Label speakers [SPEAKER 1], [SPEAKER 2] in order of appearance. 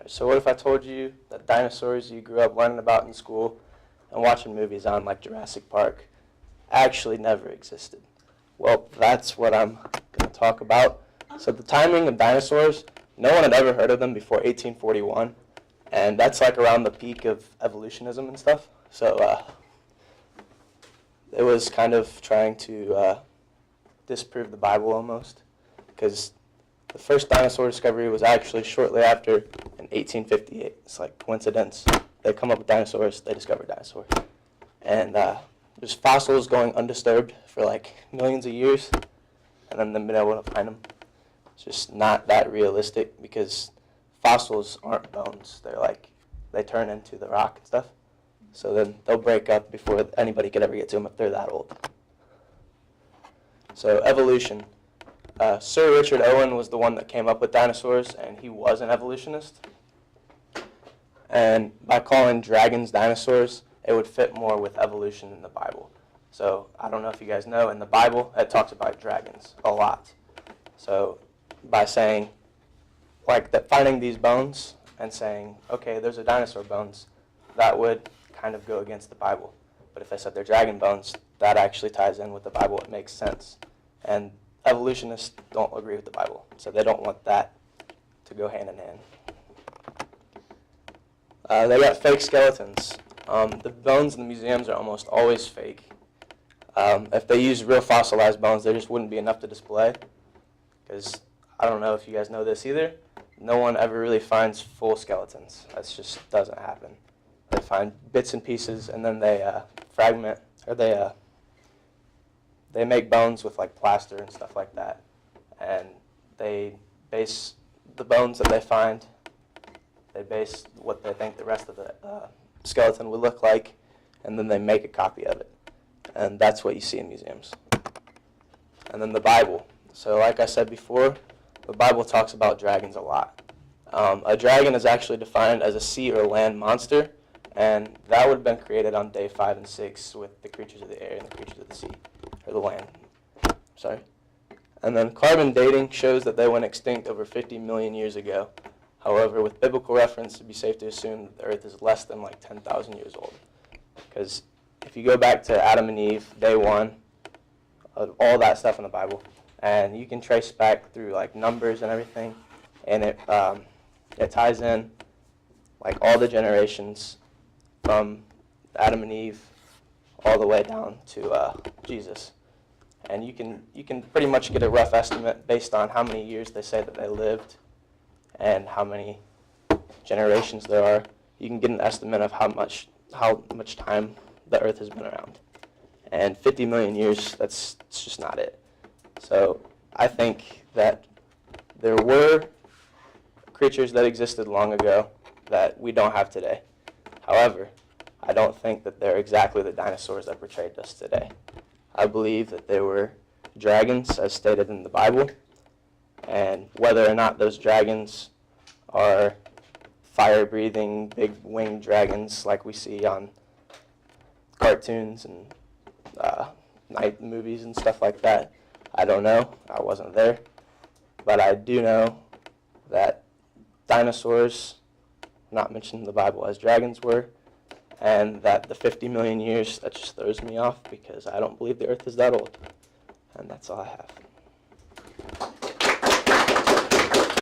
[SPEAKER 1] So what if I told you that dinosaurs you grew up learning about in school and watching movies on, like Jurassic Park, actually never existed? Well, that's what I'm going to talk about. So the timing of dinosaurs, no one had ever heard of them before 1841, and that's like around the peak of evolutionism and stuff. So it was kind of trying to disprove the Bible almost, because the first dinosaur discovery was actually shortly after in 1858. It's like coincidence. They come up with dinosaurs, they discover dinosaurs. And there's fossils going undisturbed for like millions of years, and then they've been able to find them. It's just not that realistic because fossils aren't bones. They're like, they turn into the rock and stuff. So then they'll break up before anybody could ever get to them if they're that old. So evolution. Sir Richard Owen was the one that came up with dinosaurs, and he was an evolutionist. And by calling dragons dinosaurs, it would fit more with evolution in the Bible. So I don't know if you guys know, in the Bible, it talks about dragons a lot. So by saying, like, that finding these bones and saying, okay, there's a dinosaur bones, that would kind of go against the Bible. But if I said they're dragon bones, that actually ties in with the Bible. It makes sense. And evolutionists don't agree with the Bible, so they don't want that to go hand in hand. They got fake skeletons. The bones in the museums are almost always fake. If they used real fossilized bones, there just wouldn't be enough to display. Because I don't know if you guys know this either, no one ever really finds full skeletons. That just doesn't happen. They find bits and pieces, and then they fragment, or they make bones with like plaster and stuff like that. And they base the bones that they find, they base what they think the rest of the skeleton would look like, and then they make a copy of it. And that's what you see in museums. And then the Bible. So like I said before, the Bible talks about dragons a lot. A dragon is actually defined as a sea or land monster, and that would have been created on day 5 and 6 with the creatures of the air and the creatures of the sea, or the land. Sorry. And then carbon dating shows that they went extinct over 50 million years ago. However, with biblical reference, it'd be safe to assume that the earth is less than like 10,000 years old. Because if you go back to Adam and Eve, day 1, all that stuff in the Bible, and you can trace back through like numbers and everything, and it ties in like all the generations from Adam and Eve all the way down to Jesus. And you can pretty much get a rough estimate based on how many years they say that they lived and how many generations there are. You can get an estimate of how much time the earth has been around. And 50 million years, it's just not it. So I think that there were creatures that existed long ago that we don't have today. However, I don't think that they're exactly the dinosaurs that portrayed us today. I believe that there were dragons, as stated in the Bible, and whether or not those dragons are fire-breathing, big-winged dragons like we see on cartoons and night movies and stuff like that, I don't know. I wasn't there. But I do know that dinosaurs, not mentioned in the Bible as dragons were, and that the 50 million years, that just throws me off because I don't believe the earth is that old. And that's all I have.